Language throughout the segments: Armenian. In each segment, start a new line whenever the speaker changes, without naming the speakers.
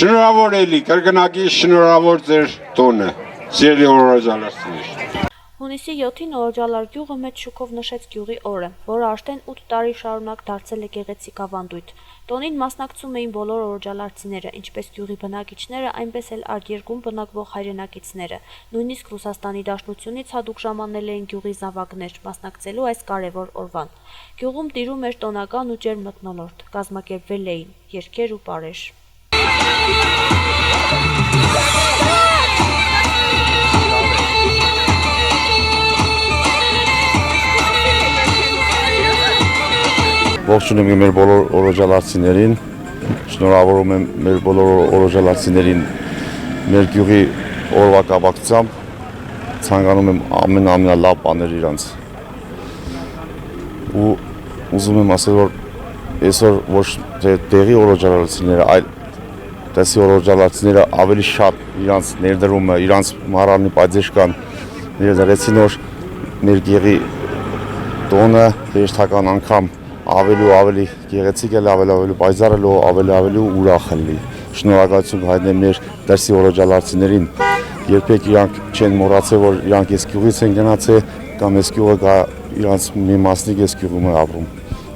Շնորհավոր էլի, կրկնակի շնորհավոր ձեր տոնը, սիրելի օրոջալարցիներ։
Հունիսի 7-ին Օրոջալար գյուղը մեծ շուկով նշեց գյուղի օրը, որը արդեն 8 տարի շարունակ դարձել է գեղեցիկ ավանդույթ։ Տոնին մասնակցում էին բոլոր օրոջալարցիները, ինչպես գյուղի բնակիչները, այնպես էլ արգերգում բնակվող հայրենակիցները։ Նույնիսկ Ռուսաստանի Դաշնությունից հատուկ ժամանել էին գյուղի զավակներ, մասնակցելու այս կարևոր օրվան։ Գյուղում տիրում էր տոնական ու ջերմ մթնոլորտ, կազմակերպվել էին երգեր ու պարեր։
Ողջունում եմ մեր բոլոր օրոջալարցիներին, շնորհավորում եմ մեր բոլոր օրոջալարցիներին մեր գյուղի օրվա կապակցությամբ, ցանկանում եմ ամենալավ բաներ իրանց։ Ու ուզում եմ ասել, որ այսօր ոչ թե տեղի օրոջալարցիները, այլ տեսի օրոջալարցիները ավելի շատ իրանց ներդրումը, իրանց մահարանի պատժեշկան ներդրեցին, որ մեր գյուղի տոնը հերթական անգամ ավելի ու ավելի գեղեցիկ էլ, ավելի պայծառ էլ, ավելի ուրախ էլի։ Շնորհակալություն հայտնեմ մեր դրսի օրոջալարցիներին, երբեք իրանք չեն մոռացել, որ իրանք այս գյուղից են գնացել կամ այս գյուղը իրանց մի մասնիկ այս գյուղում է ապրում։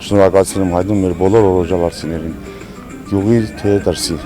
Շնորհակալություն եմ հայտնում մեր բոլոր օրոջալարցիներին, գյուղի թե դրսի։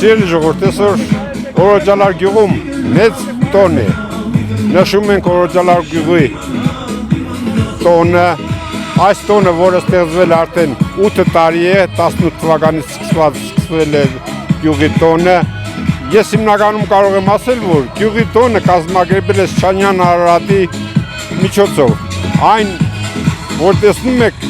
Սիրելի ժողովուրդ, այսօր Օրոջալար գյուղում մեծ տոն է։ Նշում ենք Օրոջալար գյուղի տոնը, այս տոնը, որը ստեղծվել արդեն 8 տարի է, 18 թվականից սկսվել է գյուղի տոնը։ Ես հիմնականում կարող եմ ասել, որ գյուղի տոնը կազմակերպել է Շանյան Արարատի միջոցով։ Այն, որ տեսնում եք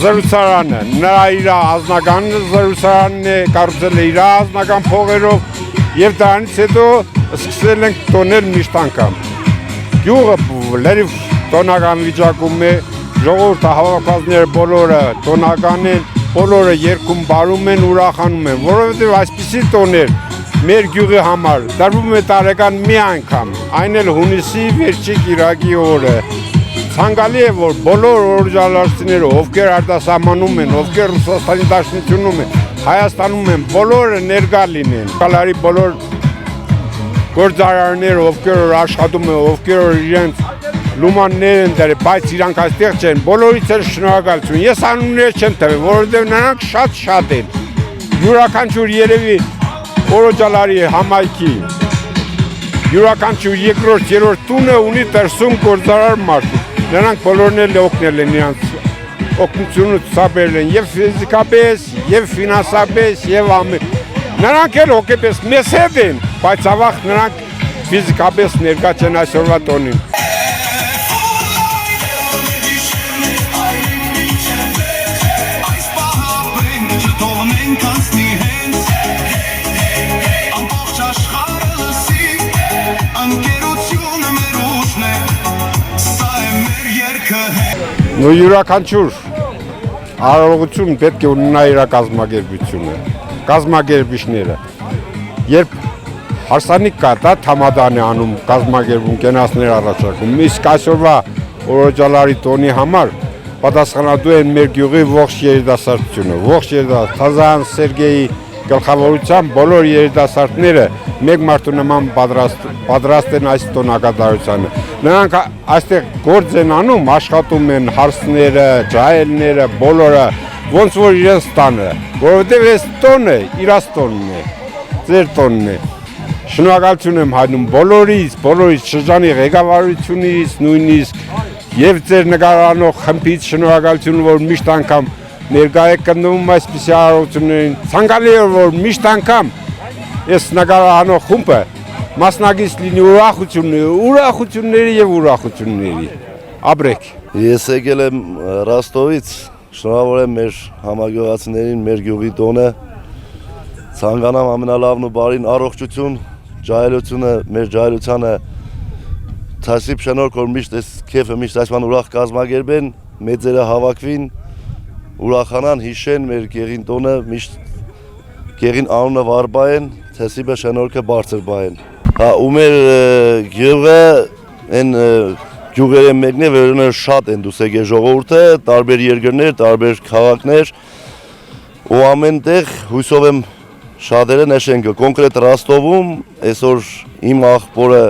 զրուցարանը, նրա իր ազնական զրուցարանն է, կառուցել է իր ազնական փողերով եւ դրանից հետո սկսել ենք տոնել միշտ անգամ։ Գյուղը լրիվ տոնական վիճակում է, ժողովուրդը հավաքվածները բոլորը տոնական են, բոլորը երգում բարում են, ուրախանում են, որովհետեւ այսպիսի տոներ մեր գյուղի համար դարվում է տարեկան մի անգամ, այն էլ հունիսի վերջի կիրակի օրը։ Ցանկալի է, որ բոլոր օրոջալարցիները, ովքեր արտասահմանում են, ովքեր Ռուսաստանի Դաշնությունում են, Հայաստանում են, բոլորը ներկա լինեն։ Կալարի բոլոր գործարարները, ովքեր աշխատում են, ովքեր իրենց լումաններ են դրել, բայց իրանք այստեղ չեն, բոլորից էլ շնորհակալություն։ Ես անունները չեմ տվել, որովհետև նրանք շատ են։ Յուրաքանչյուր երևի օրոջալարի համայնքի յուրաքանչյուր երկրորդ, երրորդ տունը ունի դրսում գործարար մարդ։ Նրանք բոլորն էլ օգնել են իրանց օգնությունը ցուցաբերել են եւ ֆիզիկապես, եւ ֆինանսապես, եւ ամեն։ Նրանք էլ հոգեպես մեզ հետ են, բայց ավաղ նրանք ֆիզիկապես ներկա չեն այսօրվա տոնին։ Ու յուրաքանչյուր արարողություն պետք է ունենա իր կազմակերպությունը, կազմակերպիչները։ Երբ հարսանիք կա, դա թամադան է անում կազմակերպում, կենացներ առաջարկում։ Իսկ այսօրվա Օրոջալարի տոնի համար պատասխանատու են մեր գյուղի ողջ երիտասարդությունը, ողջ Թազան Սերգեյի գլխավորությամբ բոլոր երիտասարդները մեկ մարդու նման պատրաստ են այս տոնակատարությանը։ Նրանք այստեղ գործ են անում, աշխատում են հարսները, ջահելները, բոլորը, ոնց որ իրենց տանը, որովհետև այս տոնը իրաց տոնն է, ձեր տոնն է։ Շնորհակալություն եմ հայտնում բոլորից շրջանի ղեկավարությունից, նույնիսկ եւ ձեր նկարանող խմբից շնորհակալություն, որ միշտ անգամ ներկա եք կնվում այսպիսի արարողություններին։ Ցանկալի է, որ միշտ անգամ այս նկարանող խումբը մասնագից լինի ուրախությունների եւ ուրախությունների։ Ապրեք։
Ես եկել եմ Ռոստովից, շնորհավոր եմ մեր համագյուղացիներին, մեր գյուղի տոնը։ Ցանկանամ ամենալավն ու բարին առողջություն, ջահելությունը, մեր ջահելությանը Թասիբ շնորհք որ միշտ այս քեֆը միշտ այսման ուրախ կազմակերպեն, մեծերը հավաքվին, ուրախանան, հիշեն մեր գեղին տոնը, միշտ գեղին անունը վարբայեն, Թասիբը շնորհքը բարձր բայեն։ Հա ու մեր գյուղը այն գյուղերը մեկն է, որոնը շատ են դուս եկել ժողովուրդը, տարբեր երկրներ, տարբեր քաղաքներ ու ամենտեղ հույսով եմ շատերը նշեն կոնկրետ Ռոստովում այսօր իմ աղբորը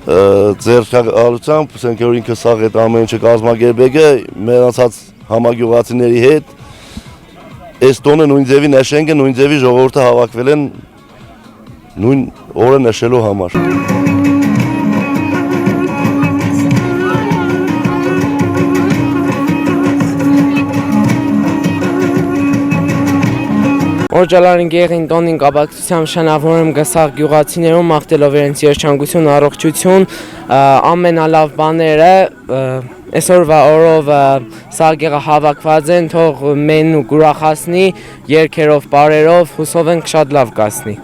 ձերքալությամբ, ասենք որ ինքը սաղ այդ ամեն ինչը կազմակերպել է մեր անցած համագյուղացիների հետ, այս տոնը նույն ձևի նշենք է, նույն ձևի ժողովուրդը հավաքվել են նույն օրը նշելու համար։
Օրջալարին գեղին տոնին կապակցությամբ շնորհավորում գսաղ գյուղացիներում մաղթելով իրենց երջանկություն, առողջություն, ամենալավ բաները այսօրվա օրով սաղ գեղը հավաքված են, թող մեն ու ուրախացնի, երգերով, պարերով, հուսով ենք շատ լավ կասնի։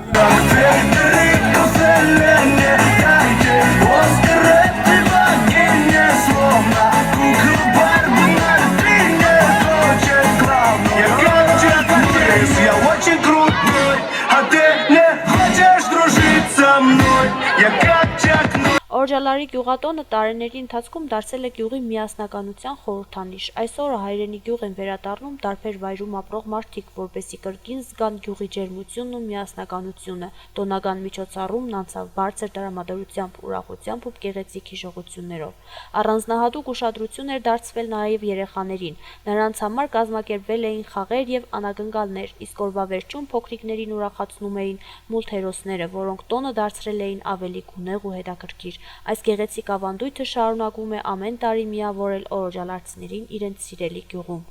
Օրջալարի գյուղատոնը տարիների ընթացքում դարձել է գյուղի միասնականության խորհրդանիշ։ Այսօրը հայրենի գյուղ են վերադառնում տարբեր վայրում ապրող մարդիկ, որպեսզի կրկին զգան գյուղի ջերմությունն ու միասնականությունը։ Տոնական միջոցառումն անցավ բարձր տրամադրությամբ, ուրախությամբ ու գեղեցիկ հիշողություններով։ Առանձնահատուկ ուշադրություն էր դարձվել նաև երեխաներին։ Նրանց համար կազմակերպվել էին խաղեր եւ անագնկալներ, իսկ օրվա վերջում փոքրիկներին ուրախացնում էին մուլտհերոսները, որոնք տոնը դարձրել էին ավելի գունեղ ու հետաքրքիր։ Այս գեղեցիկ ավանդույթը շարունակում է ամեն տարի միավորել օրջալարցիներին իրենց սիրելի գյուղում։